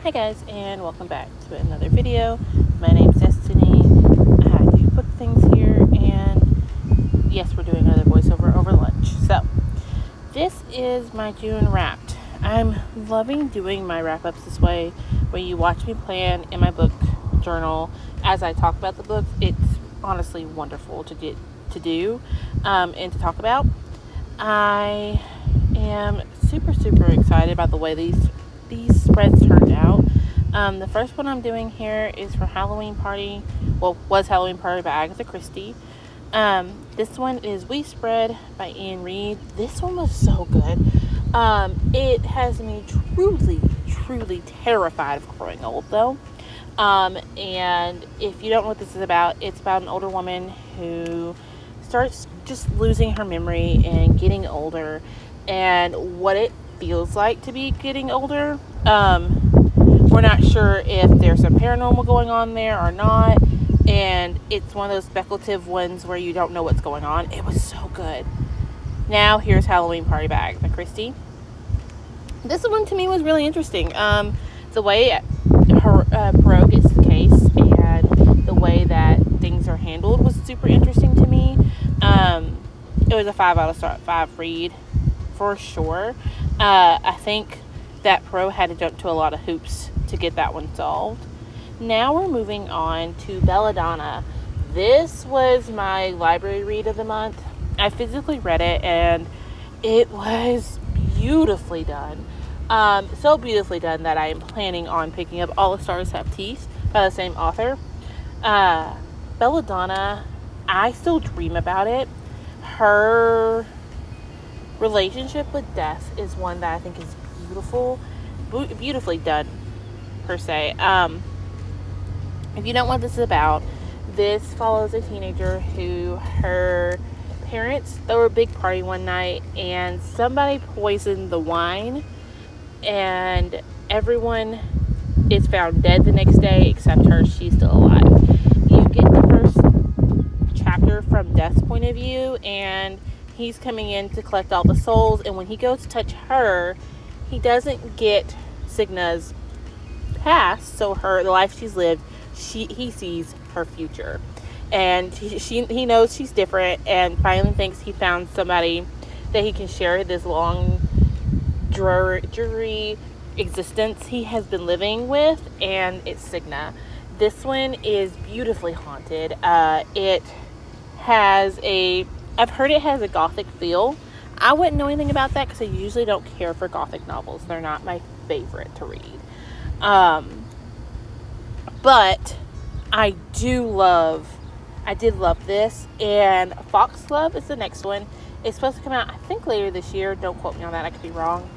Hi guys, and welcome back to another video. My name's Destiny. I do book things here, and yes, we're doing another voiceover over lunch. So, this is my June Wrapped. I'm loving doing my wrap-ups this way, where you watch me plan in my book journal as I talk about the book. It's honestly wonderful to get to do and to talk about. I am super excited about the way these spreads turned out. The first one I'm doing here is for Halloween Party. Well, was Halloween Party by Agatha Christie. This one is We Spread by Ian Reid. This one was so good. It has me truly terrified of growing old, though. And if you don't know what this is about, it's about an older woman who starts just losing her memory and getting older, and what it feels like to be getting older. We're not sure if there's some paranormal going on there or not, and it's one of those speculative ones where you don't know what's going on. It was so good. Now here's Halloween Party by Agatha Christie. This one to me was really interesting. The way her Poirot gets the case and the way that things are handled was super interesting to me. It was a 5 out of 5 read for sure. I think that Poirot had to jump to a lot of hoops to get that one solved. Now we're moving on to Belladonna. This was my library read of the month. I physically read it, and it was beautifully done. So beautifully done that I am planning on picking up All the Stars Have Teeth by the same author. Belladonna, I still dream about it. Her relationship with death is one that I think is beautifully done, per se. If you don't know what this is about, this follows a teenager who her parents threw a big party one night, and somebody poisoned the wine, and everyone is found dead the next day except her. She's still alive. You get the first chapter from Death's point of view, and he's coming in to collect all the souls, and when he goes to touch her, he doesn't get Signa's past, so the life she's lived, he sees her future, and he knows she's different, and finally thinks he found somebody that he can share this long dreary existence he has been living with, and it's Signa. This one is beautifully haunted. I've heard it has a gothic feel. I wouldn't know anything about that because I usually don't care for gothic novels. They're not my favorite to read. But I did love this, and Foxglove is the next one. It's supposed to come out, I think, later this year. Don't quote me on that. I could be wrong.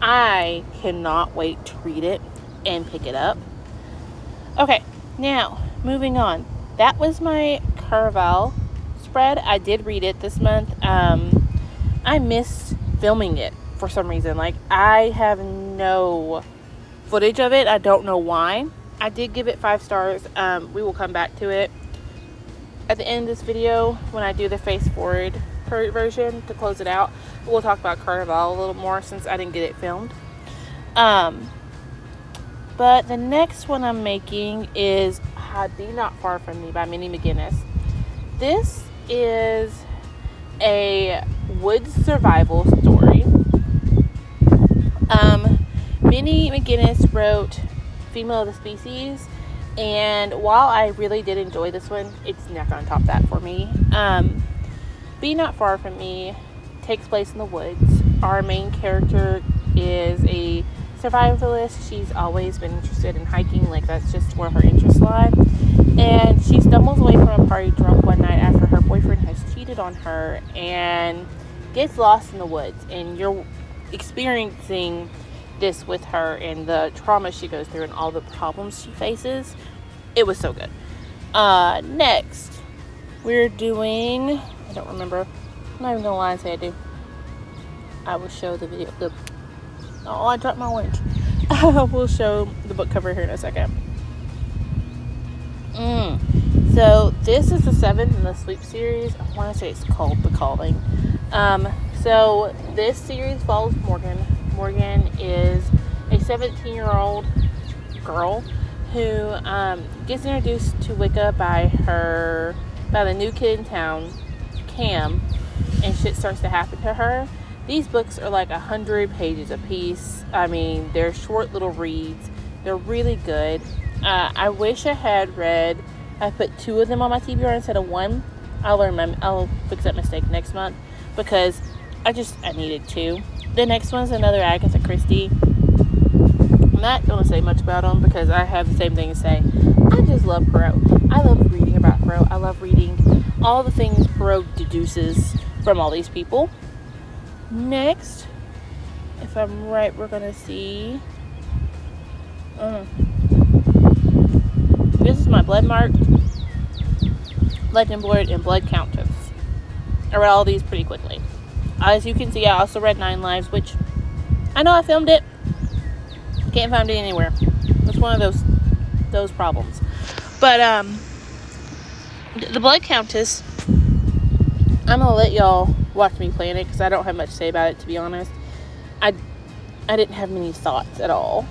I cannot wait to read it and pick it up. Okay, now, moving on. That was my Caraval spread. I did read it this month. I missed filming it for some reason. I have no footage of it. I don't know why. I did give it 5 stars. We will come back to it at the end of this video when I do the face forward version to close it out. We'll talk about Caraval a little more since I didn't get it filmed. But the next one I'm making is Be Not Far From Me by Minnie McGinnis. This is a woods survival story. Minnie McGinnis wrote Female of the Species, and while I really did enjoy this one, it's not going to top that for me. Be Not Far From Me takes place in the woods. Our main character is a survivalist. She's always been interested in hiking, that's just where her interests lie. And she stumbles away from a party drunk one night after her boyfriend has cheated on her and gets lost in the woods. And you're experiencing this with her and the trauma she goes through and all the problems she faces. It was so good. Next, we're doing, I don't remember. I'm not even gonna lie and say I do. I will show the video. Oh, I dropped my orange. We'll show the book cover here in a second. So this is the 7th in the Sleep series. I want to say it's called The Calling. So this series follows Morgan. Morgan is a 17-year-old girl who gets introduced to Wicca by the new kid in town, Cam, and shit starts to happen to her. These books are like 100 pages a piece. I mean, they're short little reads. They're really good. I wish I put 2 of them on my TBR instead of 1. I'll fix that mistake next month because I needed 2. The next one's another Agatha Christie. I'm not going to say much about them because I have the same thing to say. I just love Poirot. I love reading about Poirot. I love reading all the things Poirot deduces from all these people. Next, if I'm right, we're going to see... This is my Bloodmarked, Legendborn, and Blood Countess. I read all these pretty quickly. As you can see, I also read 9 Lives, which I know I filmed it. Can't find it anywhere. It's one of those problems. But the Blood Countess, I'm gonna let y'all watch me plan it because I don't have much to say about it, to be honest. I didn't have many thoughts at all.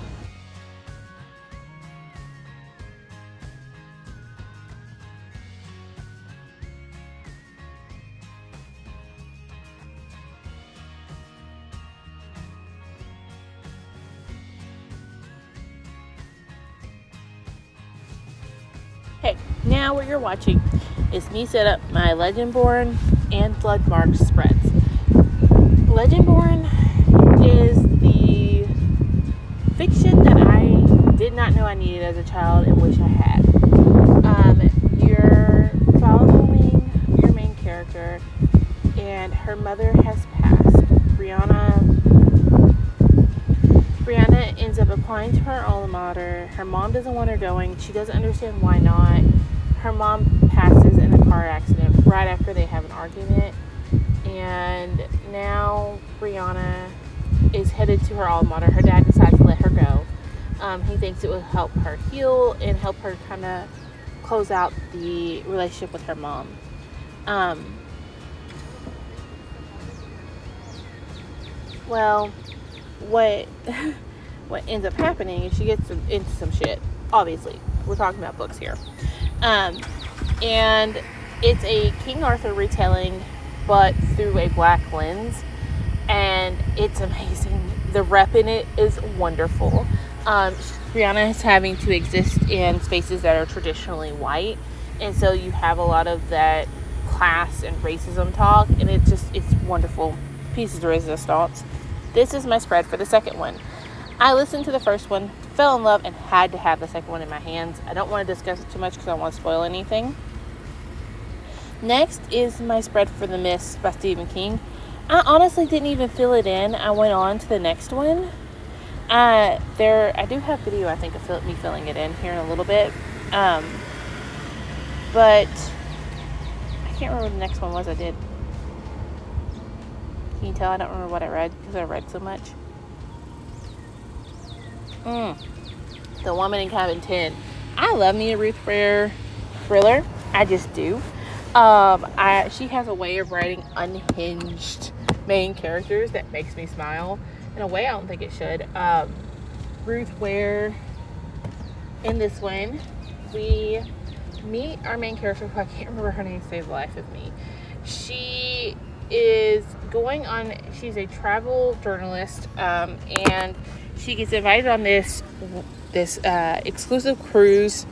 Okay, now what you're watching is me set up my Legendborn and Bloodmarked spreads. Legendborn is the fiction that I did not know I needed as a child and wish I had. You're following your main character, and her mother has passed. Brianna ends up applying to her alma mater. Her mom doesn't want her going. She doesn't understand why not. Her mom passes in a car accident right after they have an argument. And now Brianna is headed to her alma mater. Her dad decides to let her go. He thinks it will help her heal and help her kind of close out the relationship with her mom. Well, what ends up happening is she gets into some shit. Obviously, we're talking about books here. And it's a King Arthur retelling, but through a black lens. And it's amazing. The rep in it is wonderful. Brianna is having to exist in spaces that are traditionally white. And so you have a lot of that class and racism talk. And it's wonderful. Pieces of resistance. This is my spread for the second one. I listened to the first one, fell in love, and had to have the second one in my hands. I don't want to discuss it too much because I don't want to spoil anything. Next is my spread for The Mist by Stephen King. I honestly didn't even fill it in. I went on to the next one. I do have video, I think, of me filling it in here in a little bit. But I can't remember what the next one was I did. Can you tell I don't remember what I read because I read so much? The Woman in Cabin 10. I love me a Ruth Ware thriller. I just do. She has a way of writing unhinged main characters that makes me smile. In a way, I don't think it should. Ruth Ware, in this one, we meet our main character, who I can't remember her name to save the life of me. She is she's a travel journalist, and she gets invited on this exclusive cruise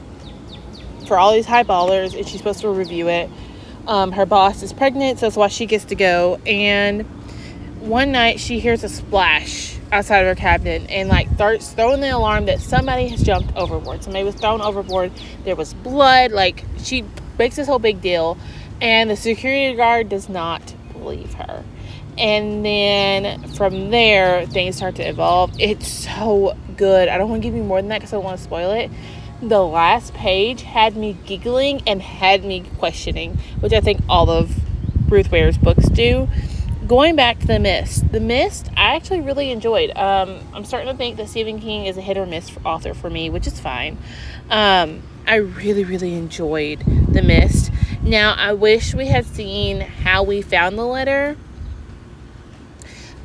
for all these high ballers, and she's supposed to review it. Her boss is pregnant, so that's why she gets to go. And one night she hears a splash outside of her cabin and starts throwing the alarm that somebody has jumped overboard. Somebody was thrown overboard. There was blood. She makes this whole big deal, and the security guard does not believe her. And then from there, things start to evolve. It's so good. I don't want to give you more than that because I don't want to spoil it. The last page had me giggling and had me questioning, which I think all of Ruth Ware's books do. Going back to The Mist. The Mist, I actually really enjoyed. I'm starting to think that Stephen King is a hit or miss author for me, which is fine. I really, really enjoyed The Mist. Now, I wish we had seen how we found the letter.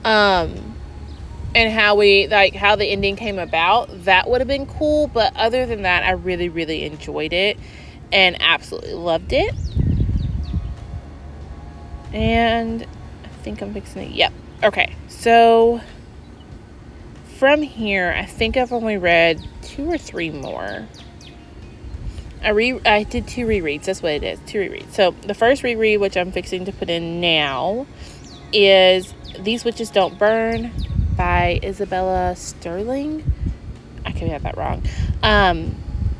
And and how the ending came about, that would have been cool. But other than that, I really, really enjoyed it and absolutely loved it. And I think I'm fixing it. Yep. Okay. So from here, I think I've only read 2 or 3 more. I did 2 rereads. That's what it is. 2 rereads. So the first reread, which I'm fixing to put in now, is These Witches Don't Burn by Isabella Sterling. I could have that wrong.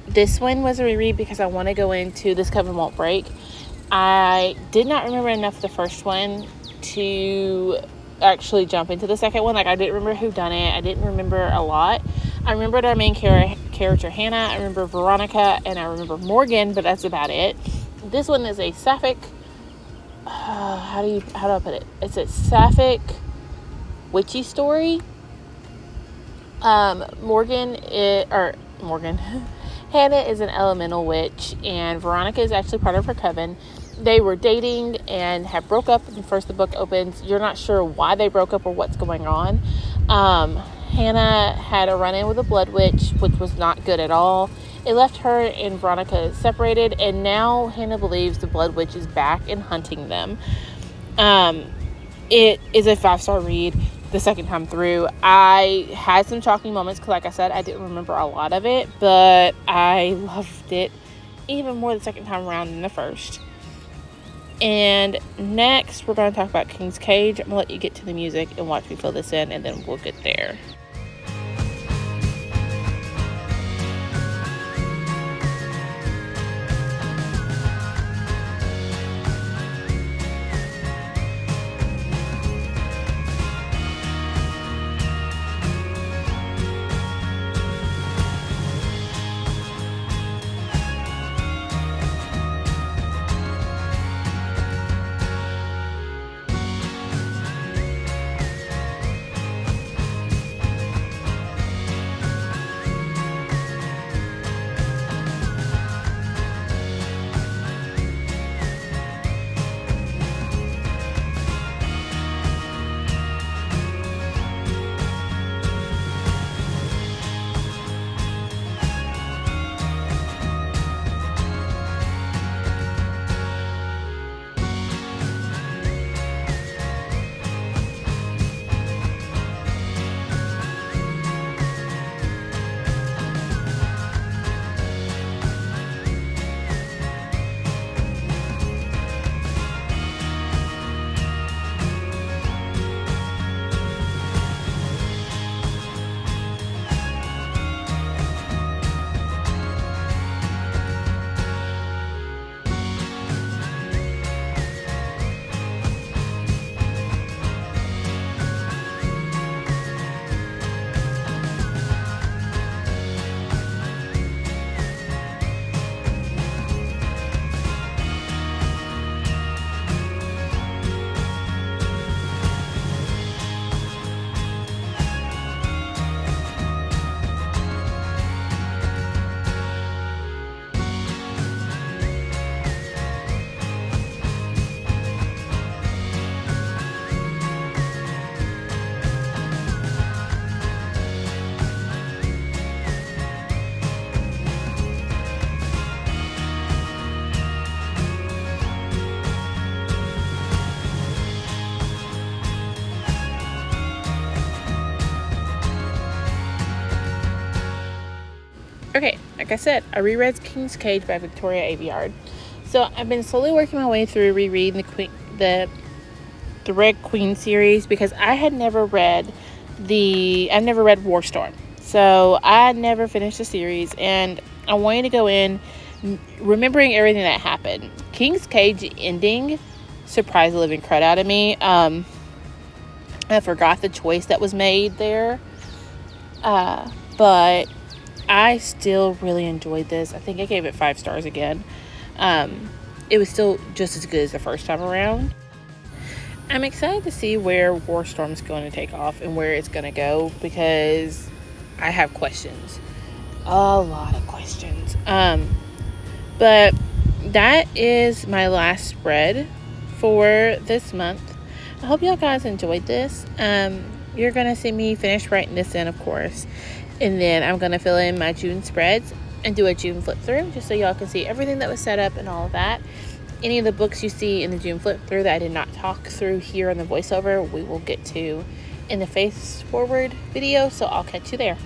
This one was a reread because I want to go into This Coven Won't Break. I did not remember enough of the first one to actually jump into the second one. Like, I didn't remember who done it. I didn't remember a lot. I remembered our main character, Hannah. I remember Veronica, and I remember Morgan, but that's about it. This one is a sapphic, how do I put it? It's a sapphic witchy story. Morgan, Hannah is an elemental witch, and Veronica is actually part of her coven. They were dating and have broke up. And first the book opens, you're not sure why they broke up or what's going on. Hannah had a run-in with a blood witch, which was not good at all. It left her and Veronica separated, and now Hannah believes the blood witch is back and hunting them. It is a 5-star read. The second time through, I had some shocking moments because, like I said, I didn't remember a lot of it, but I loved it even more the second time around than the first. And next, we're going to talk about King's Cage. I'm going to let you get to the music and watch me fill this in, and then we'll get there. Okay, like I said, I reread King's Cage by Victoria Aveyard. So I've been slowly working my way through rereading the Red Queen series because I had never read Warstorm. So I never finished the series, and I wanted to go in remembering everything that happened. King's Cage ending surprised the living crud out of me. I forgot the choice that was made there. But I still really enjoyed this. I think I gave it 5 stars again. It was still just as good as the first time around. I'm excited to see where Warstorm's going to take off and where it's going to go because I have questions. A lot of questions. But that is my last spread for this month. I hope y'all guys enjoyed this. you're going to see me finish writing this in, of course. And then I'm going to fill in my June spreads and do a June flip through just so y'all can see everything that was set up and all of that. Any of the books you see in the June flip through that I did not talk through here in the voiceover, we will get to in the face forward video, so I'll catch you there.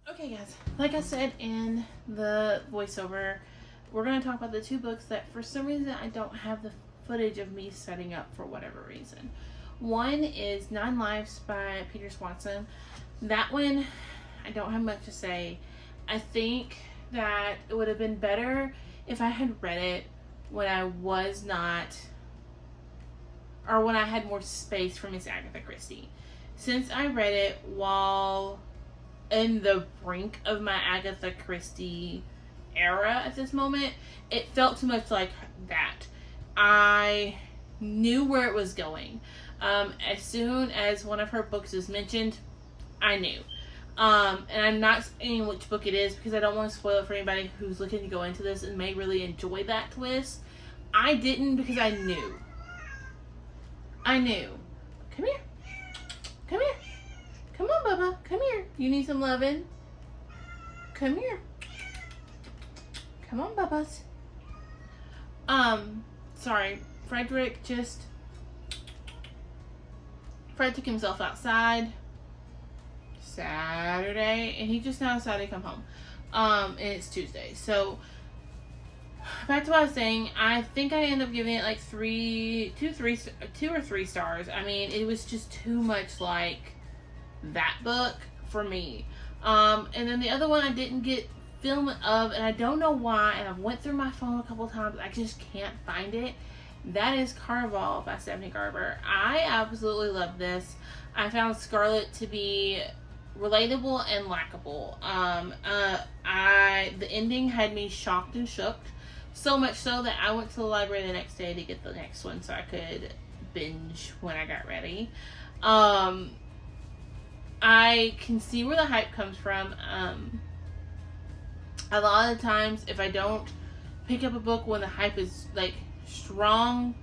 Okay guys, like I said in the voiceover, we're going to talk about the two books that for some reason I don't have the footage of me setting up for whatever reason. One is 9 Lives by Peter Swanson. That one, I don't have much to say. I think that it would have been better if I had read it when I was not, or when I had more space for Miss Agatha Christie. Since I read it while in the brink of my Agatha Christie era at this moment, it felt too much like that. I knew where it was going. As soon as one of her books is mentioned, I knew. And I'm not saying which book it is because I don't want to spoil it for anybody who's looking to go into this and may really enjoy that twist. I didn't because I knew. I knew. Come here. Come here. Come on, Bubba. Come here. You need some loving? Come here. Come on, Bubbas. Sorry. Fred took himself outside Saturday, and he just now decided to come home. And it's Tuesday. So, back to what I was saying, I think I ended up giving it like 2 or 3 stars. I mean, it was just too much like that book for me. And then the other one I didn't get film of, and I don't know why, and I've went through my phone a couple times, I just can't find it. That is Caraval by Stephanie Garber. I absolutely love this. I found Scarlett to be relatable and likable. The ending had me shocked and shook, so much so that I went to the library the next day to get the next one so I could binge when I got ready. I can see where the hype comes from. A lot of the times, if I don't pick up a book when the hype is like strong,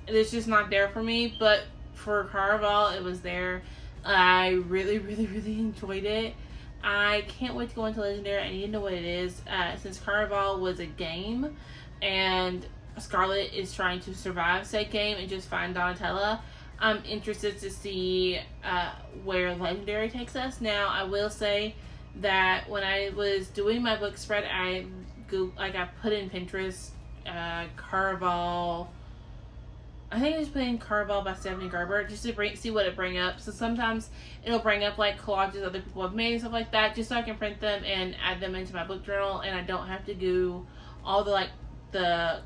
it's just not there for me. But for Caraval, it was there. I really, really, really enjoyed it. I can't wait to go into Legendary. I need to know what it is. Since Caraval was a game, and Scarlett is trying to survive said game and just find Donatella, I'm interested to see where Legendary takes us. Now, I will say that when I was doing my book spread, I put in Pinterest Caraval. I think I just put in Caraval by Stephanie Garber just to see what it bring up. So sometimes it'll bring up like collages other people have made and stuff like that, just so I can print them and add them into my book journal, and I don't have to do all the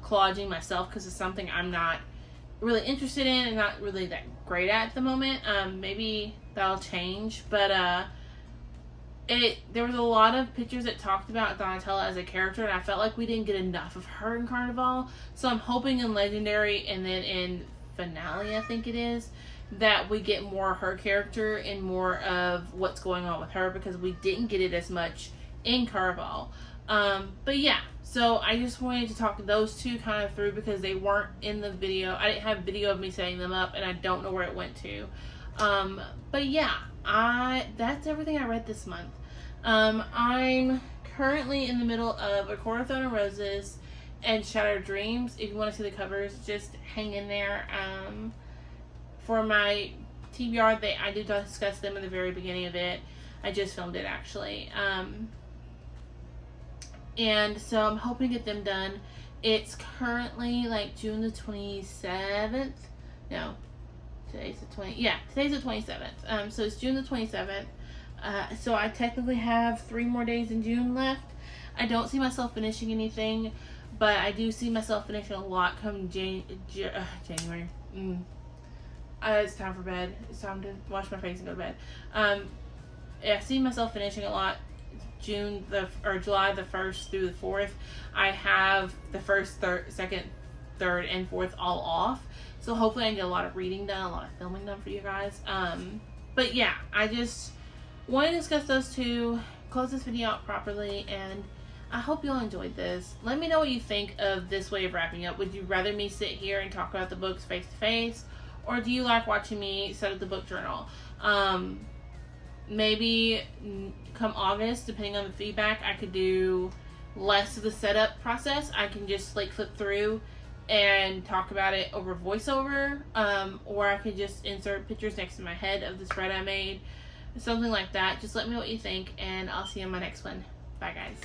collaging myself because it's something I'm not really interested in and not really that great at the moment. Maybe that'll change, but there was a lot of pictures that talked about Donatella as a character, and I felt like we didn't get enough of her in Carnival. So I'm hoping in Legendary and then in Finale, I think it is, that we get more of her character and more of what's going on with her, because we didn't get it as much in Carnival. But yeah, so I just wanted to talk those two kind of through because they weren't in the video. I didn't have video of me setting them up, and I don't know where it went to. But yeah, that's everything I read this month. I'm currently in the middle of A Court of Thorn and Roses and Shattered Dreams. If you want to see the covers, just hang in there. For my TBR, I did discuss them in the very beginning of it. I just filmed it, actually. And so I'm hoping to get them done. It's currently like June the 27th. No, today's the 27th. So it's June the 27th. So I technically have 3 more days in June left. I don't see myself finishing anything, but I do see myself finishing a lot come January. It's time for bed. It's time to wash my face and go to bed. I see myself finishing a lot July the 1st through the 4th. I have the 1st, 2nd, 3rd, and 4th all off. So hopefully I can get a lot of reading done, a lot of filming done for you guys. But yeah, I just want to discuss those two, close this video out properly, and I hope you all enjoyed this. Let me know what you think of this way of wrapping up. Would you rather me sit here and talk about the books face to face, or do you like watching me set up the book journal? Maybe come August, depending on the feedback, I could do less of the setup process. I can just like flip through and talk about it over voiceover, or I could just insert pictures next to my head of the spread I made, something like that. Just let me know what you think, and I'll see you on my next one. Bye, guys.